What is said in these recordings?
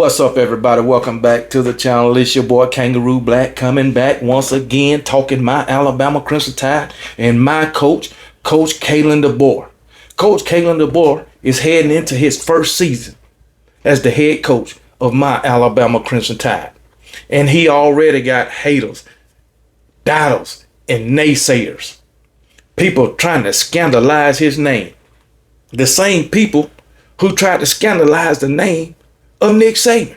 What's up, everybody? Welcome back to the channel. It's your boy Kangaroo Black coming back once again, talking my Alabama Crimson Tide and my coach, Coach Kalen DeBoer. Coach Kalen DeBoer is heading into his first season as the head coach of my Alabama Crimson Tide. And he already got haters, doubters, and naysayers. People trying to scandalize his name. The same people who tried to scandalize the name of Nick Saban.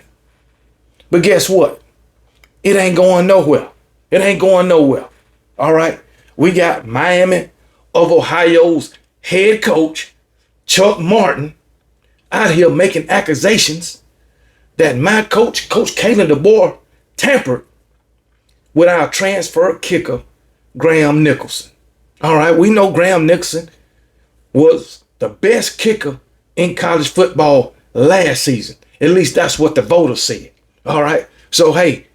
But guess what? It ain't going nowhere. It ain't going nowhere. All right. We got Miami of Ohio's head coach, Chuck Martin, out here making accusations that my coach, Coach Kalen DeBoer, tampered with our transfer kicker, Graham Nicholson. All right. We know Graham Nicholson was the best kicker in college football last season. At least that's what the voters said. All right. So, hey,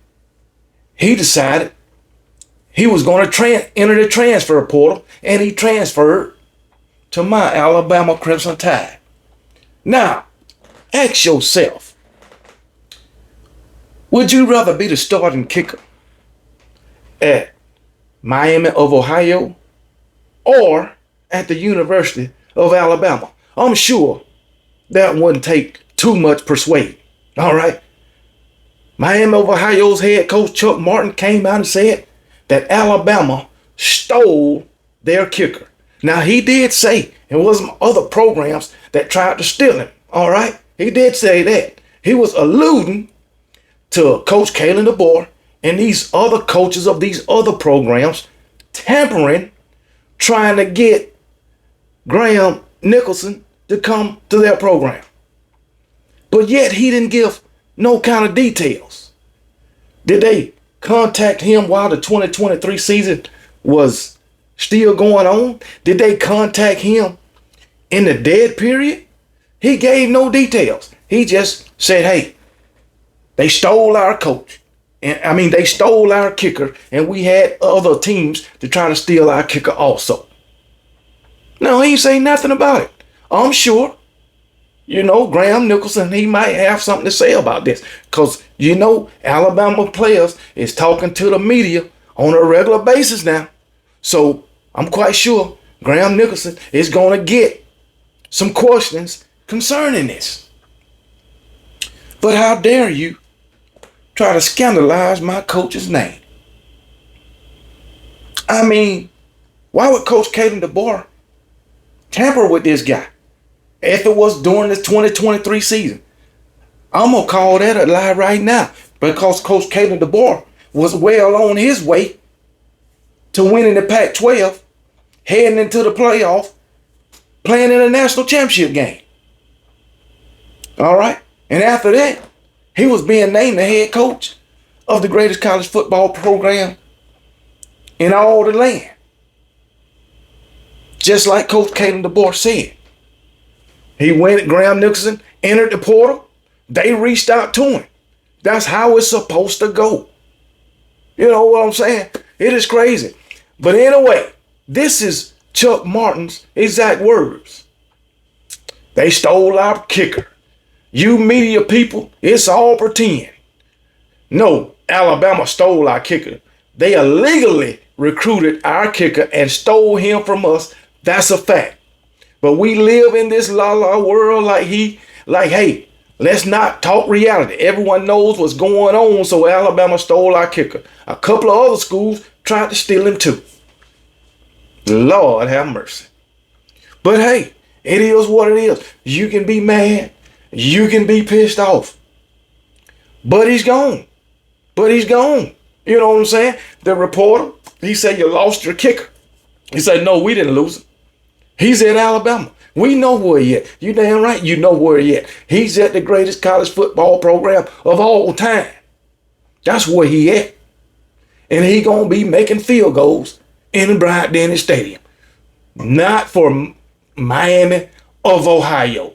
he decided he was going to enter the transfer portal, and he transferred to my Alabama Crimson Tide. Now, ask yourself, would you rather be the starting kicker at Miami of Ohio or at the University of Alabama? I'm sure that wouldn't take too much persuading. All right. Miami of Ohio's head coach Chuck Martin came out and said that Alabama stole their kicker. Now, he did say there was some other programs that tried to steal him. All right. He did say that. He was alluding to Coach Kalen DeBoer and these other coaches of these other programs tampering, trying to get Graham Nicholson to come to their program. But yet he didn't give no kind of details. Did they contact him while the 2023 season was still going on? Did they contact him in the dead period? He gave no details. He just said, hey, they stole our coach. They stole our kicker, and we had other teams to try to steal our kicker also. No, he ain't say nothing about it. I'm sure, Graham Nicholson, he might have something to say about this. Because, Alabama players is talking to the media on a regular basis now. So I'm quite sure Graham Nicholson is going to get some questions concerning this. But how dare you try to scandalize my coach's name? Why would Coach Kalen DeBoer tamper with this guy? If it was during the 2023 season, I'm going to call that a lie right now, because Coach Kalen DeBoer was well on his way to winning the Pac-12, heading into the playoff, playing in a national championship game. All right. And after that, he was being named the head coach of the greatest college football program in all the land. Just like Coach Kalen DeBoer said. He went, Graham Nicholson entered the portal. They reached out to him. That's how it's supposed to go. You know what I'm saying? It is crazy. But anyway, this is Chuck Martin's exact words. They stole our kicker. You media people, it's all pretend. No, Alabama stole our kicker. They illegally recruited our kicker and stole him from us. That's a fact. But we live in this la-la world hey, let's not talk reality. Everyone knows what's going on, so Alabama stole our kicker. A couple of other schools tried to steal him too. Lord have mercy. But hey, it is what it is. You can be mad. You can be pissed off. But he's gone. You know what I'm saying? The reporter, he said, you lost your kicker. He said, no, we didn't lose him. He's at Alabama. We know where he at. You damn right you know where he at. He's at the greatest college football program of all time. That's where he at. And he going to be making field goals in the Bryant-Denny Stadium. Not for Miami of Ohio.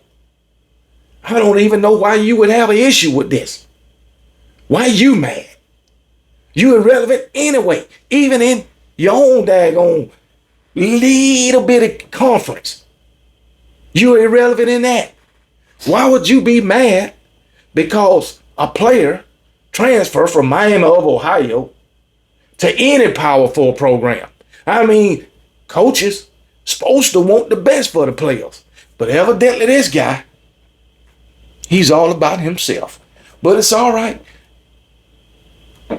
I don't even know why you would have an issue with this. Why you mad? You irrelevant anyway. Even in your own daggone little bit of conference. You're irrelevant in that. Why would you be mad because a player transfer from Miami of Ohio to any Power 4 program. I mean, coaches supposed to want the best for the players. But evidently this guy, he's all about himself. But it's all right.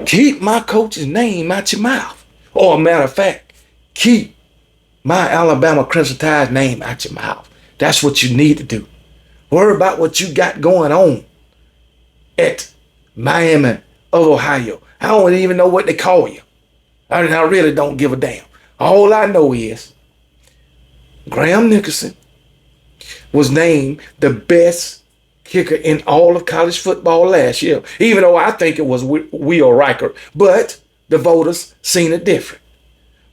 Keep my coach's name out your mouth. Or a matter of fact, keep my Alabama Crimson Tide's name out your mouth. That's what you need to do. Worry about what you got going on at Miami of Ohio. I don't even know what they call you. I really don't give a damn. All I know is Graham Nicholson was named the best kicker in all of college football last year, even though I think it was Will Riker, but the voters seen it different.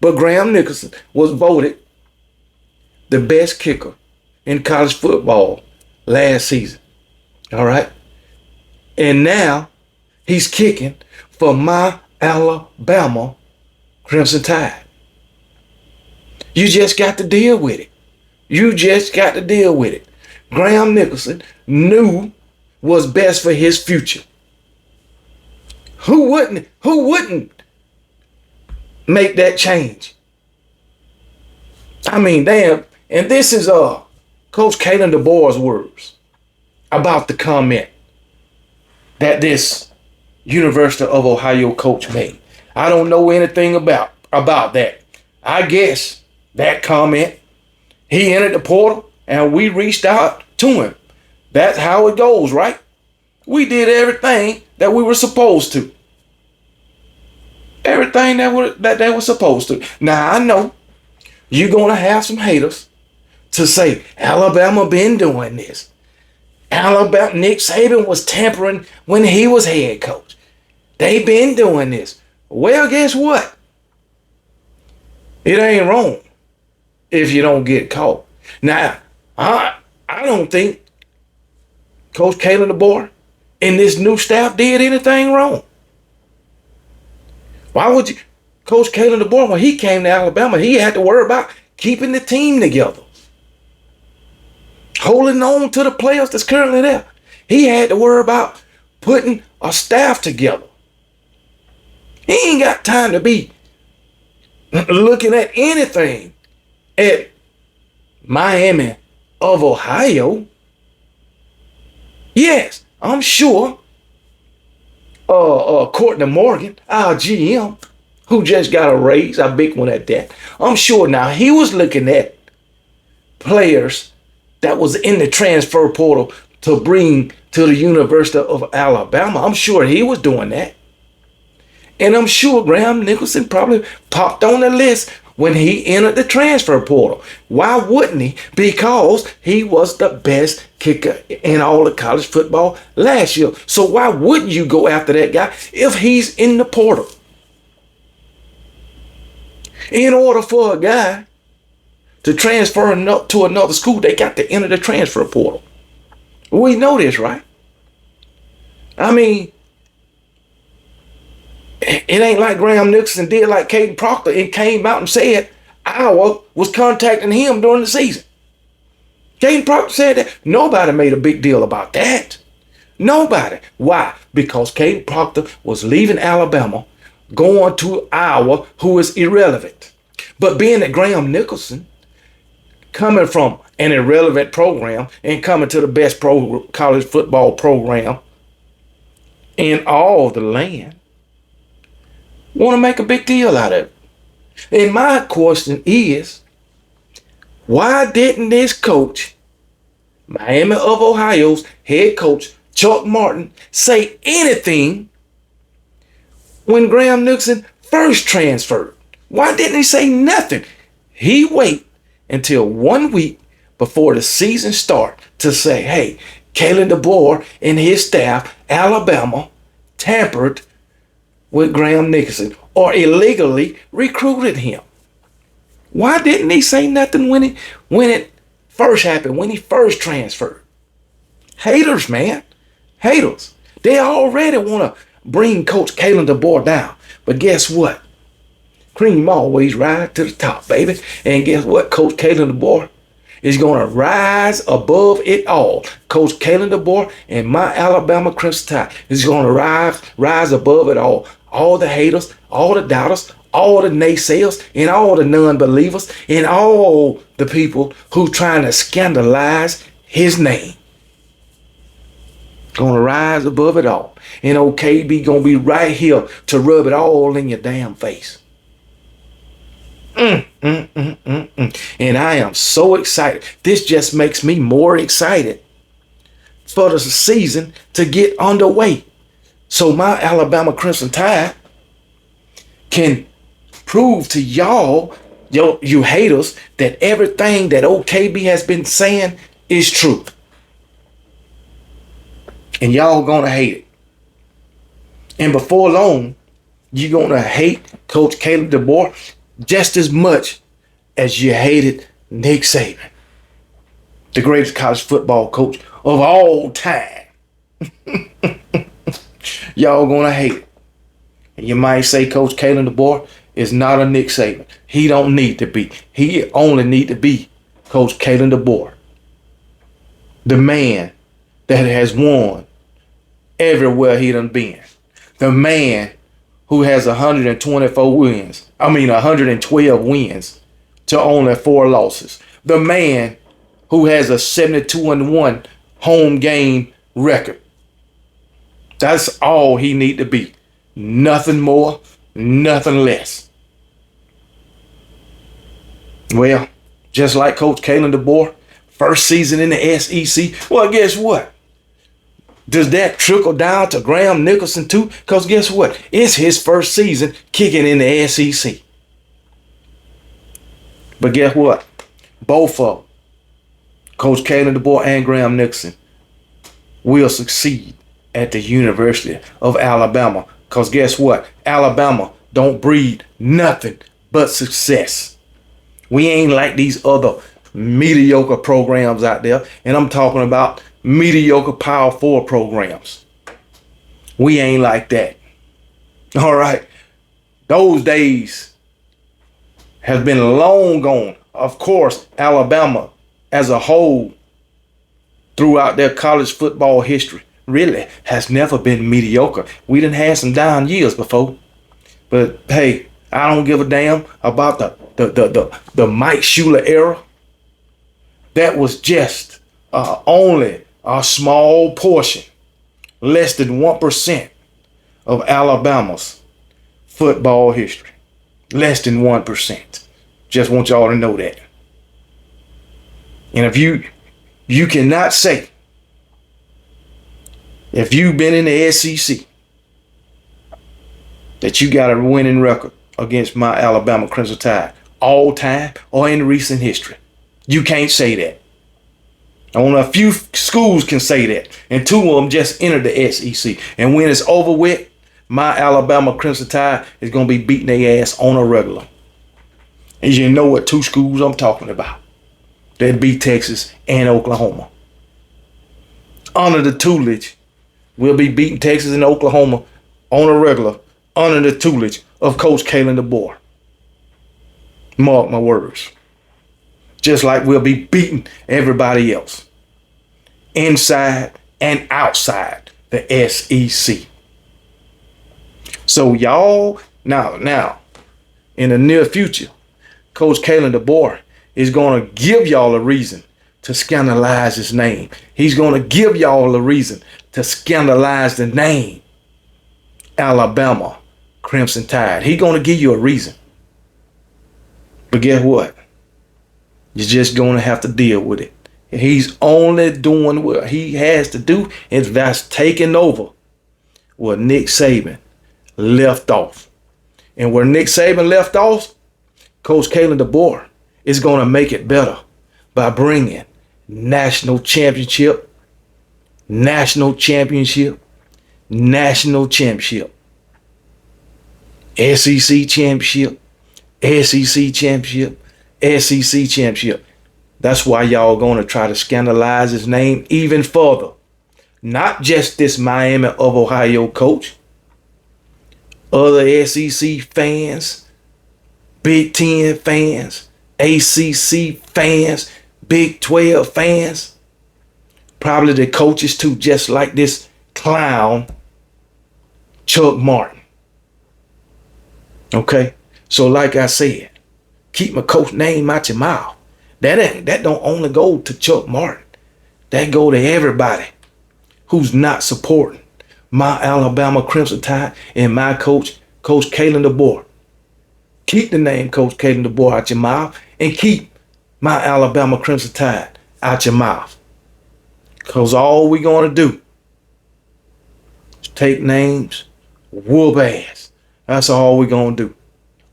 But Graham Nicholson was voted the best kicker in college football last season. All right? And now he's kicking for my Alabama Crimson Tide. You just got to deal with it. You just got to deal with it. Graham Nicholson knew was best for his future. Who wouldn't make that change? I mean, damn. And this is Coach Kalen DeBoer's words about the comment that this University of Ohio coach made. I don't know anything about that. I guess that comment, he entered the portal and we reached out to him. That's how it goes, right? We did everything that we were supposed to. Everything that they were supposed to. Now, I know you're going to have some haters to say, Alabama been doing this. Alabama, Nick Saban was tampering when he was head coach. They been doing this. Well, guess what? It ain't wrong if you don't get caught. Now, I don't think Coach Kalen DeBoer and this new staff did anything wrong. Why would you? Coach Kalen DeBoer, when he came to Alabama, he had to worry about keeping the team together. Holding on to the players that's currently there. He had to worry about putting a staff together. He ain't got time to be looking at anything at Miami of Ohio. Yes, I'm sure Courtney Morgan, our GM, who just got a raise, a big one at that. I'm sure now he was looking at players that was in the transfer portal to bring to the University of Alabama. I'm sure he was doing that. And I'm sure Graham Nicholson probably popped on the list when he entered the transfer portal. Why wouldn't he? Because he was the best kicker in all of college football last year. So why wouldn't you go after that guy if he's in the portal? In order for a guy to transfer to another school, they got to enter the transfer portal. We know this, right? I mean, it ain't like Graham Nicholson did like Caden Proctor and came out and said Iowa was contacting him during the season. Caden Proctor said that. Nobody made a big deal about that. Nobody. Why? Because Caden Proctor was leaving Alabama, going to Iowa, who is irrelevant. But being that Graham Nicholson, coming from an irrelevant program and coming to the best college football program in all the land, want to make a big deal out of it. And my question is, why didn't this coach, Miami of Ohio's head coach, Chuck Martin, say anything when Graham Nicholson first transferred? Why didn't he say nothing? He waited until 1 week before the season start to say, hey, Kalen DeBoer and his staff, Alabama, tampered with Graham Nicholson or illegally recruited him. Why didn't he say nothing when it first happened, when he first transferred? Haters, man. Haters. They already want to bring Coach Kalen DeBoer down. But guess what? Cream always rise to the top, baby. And guess what? Coach Kalen DeBoer is going to rise above it all. Coach Kalen DeBoer and my Alabama Crimson Tide is going to rise above it all. All the haters, all the doubters, all the naysayers, and all the non-believers, and all the people who trying to scandalize his name. Gonna rise above it all. And OKB gonna be right here to rub it all in your damn face. And I am so excited. This just makes me more excited for the season to get underway. So my Alabama Crimson Tide can prove to y'all, you haters, that everything that OKB has been saying is true. And y'all gonna hate it. And before long, you're gonna hate Coach Kalen DeBoer just as much as you hated Nick Saban, the greatest college football coach of all time. Y'all gonna hate it. And you might say Coach Kalen DeBoer is not a Nick Saban. He don't need to be. He only need to be Coach Kalen DeBoer, the man that has won everywhere he done been. The man who has 124 wins. 112 wins to only 4 losses. The man who has a 72-1 home game record. That's all he need to be. Nothing more, nothing less. Well, just like Coach Kalen DeBoer, first season in the SEC. Well, guess what? Does that trickle down to Graham Nicholson too? Because guess what? It's his first season kicking in the SEC. But guess what? Both of them, Coach Kalen DeBoer and Graham Nicholson, will succeed at the University of Alabama. Because guess what? Alabama don't breed nothing but success. We ain't like these other mediocre programs out there. And I'm talking about mediocre Power 4 programs. We ain't like that. All right. Those days have been long gone. Of course, Alabama as a whole throughout their college football history really has never been mediocre. We done had some down years before. But hey, I don't give a damn about the Mike Shula era. That was just only a small portion, less than 1% of Alabama's football history. Less than 1%. Just want y'all to know that. And if you cannot say, if you've been in the SEC, that you got a winning record against my Alabama Crimson Tide all time or in recent history. You can't say that. Only a few schools can say that. And 2 of them just entered the SEC. And when it's over with, my Alabama Crimson Tide is going to be beating their ass on a regular. And you know what 2 schools I'm talking about. That'd be Texas and Oklahoma. Under the tutelage, we'll be beating Texas and Oklahoma on a regular under the tutelage of Coach Kalen DeBoer. Mark my words. Just like we'll be beating everybody else. Inside and outside the SEC. So y'all, now, in the near future, Coach Kalen DeBoer is going to give y'all a reason to scandalize his name. He's going to give y'all a reason to scandalize the name Alabama Crimson Tide. He's going to give you a reason. But guess what? You're just going to have to deal with it. He's only doing what he has to do, and that's taking over where Nick Saban left off. And where Nick Saban left off, Coach Kalen DeBoer is going to make it better by bringing national championship, national championship, national championship, SEC championship, SEC championship, SEC championship. That's why y'all going to try to scandalize his name even further. Not just this Miami of Ohio coach. Other SEC fans, Big Ten fans, ACC fans, Big 12 fans, probably the coaches too, just like this clown, Chuck Martin. Okay? So like I said, keep my coach name out your mouth. That don't only go to Chuck Martin. That go to everybody who's not supporting my Alabama Crimson Tide and my coach, Coach Kalen DeBoer. Keep the name Coach Kalen DeBoer out your mouth and keep my Alabama Crimson Tide out your mouth. Because all we going to do is take names, whoop ass. That's all we going to do.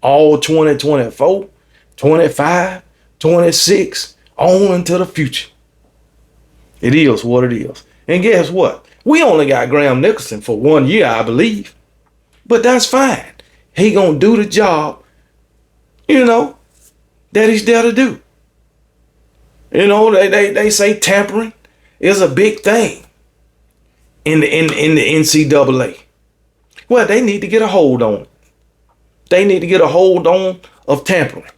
All 2024, 25, 26, on into the future. It is what it is. And guess what? We only got Graham Nicholson for 1 year, I believe. But that's fine. He gonna do the job, that he's there to do. They say tampering is a big thing in the NCAA. Well, they need to get a hold on it. They need to get a hold on of tampering.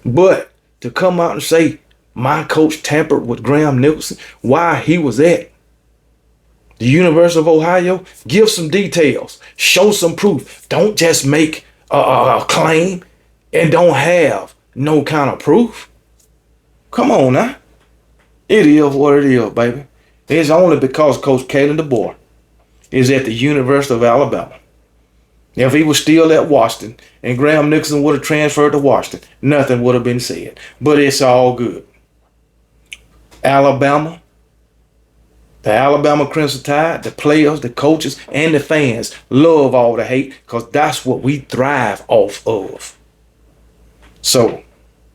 But to come out and say my coach tampered with Graham Nicholson while he was at the University of Ohio, give some details, show some proof. Don't just make a claim and don't have no kind of proof. Come on now. It is what it is, baby. It's only because Coach Kalen DeBoer is at the University of Alabama. If he was still at Washington and Graham Nicholson would have transferred to Washington, nothing would have been said. But it's all good. Alabama, the Alabama Crimson Tide, the players, the coaches, and the fans love all the hate because that's what we thrive off of. So,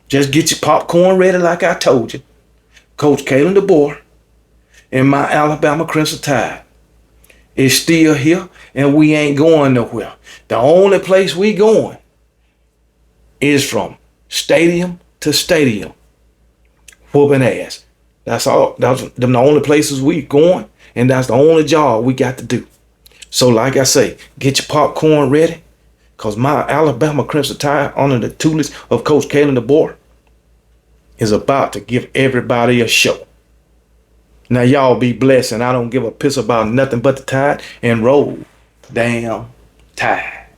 just get your popcorn ready like I told you. Coach Kalen DeBoer and my Alabama Crimson Tide is still here and we ain't going nowhere. The only place we going is from stadium to stadium, whooping ass. That's all. That's the only places we going, and that's the only job we got to do. So like I say, get your popcorn ready, because my Alabama Crimson Tide under the tutelage of Coach Kalen DeBoer is about to give everybody a show. Now y'all be blessed, and I don't give a piss about nothing but the Tide, and roll damn Tide.